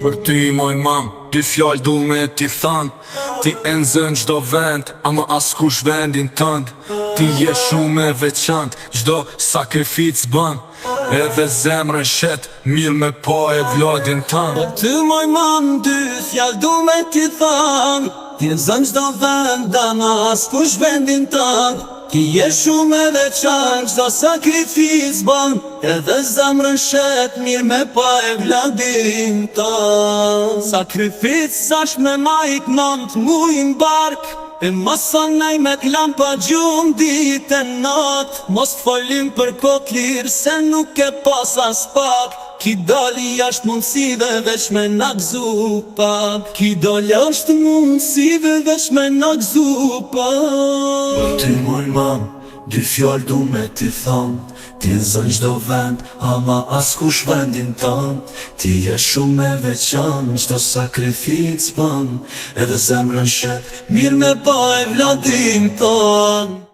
Për ty moj mam, dy fjallë du me ti than. Ti e nxën gjdo vend, ama askush vendin tënd. Ti je shumë e veçant, gjdo sakrific bën. Edhe zemrën shet, mirë me po e vlodin tënd. Për ty moj mam, dy fjallë du me ti than. Ti e nxën gjdo vend, ama askush vendin tënd. Ti je shumë e veçant, gjdo sakrific bën. Edhe zemrën shet, mirë me pa e vladin tënd. Sakrific sash me majt nënt mujnë bark, e mos thonej me t'lan pa gjum dit e nat. Mos folim për kot lirë se nuk e pas as pak. Ki dali jashtë mundësive veç me na gzu pak. Ki dali jashtë mundësive veç me na gzu pak. Për ty moj mam, dy fjallë du me ti than. Ti nxën gjdo vend, ama askush vendin tënd. Ti je shumë e veçan, gjdo sakrific bën. Edhe zemrën shet, mirë me pa e vladin tënd.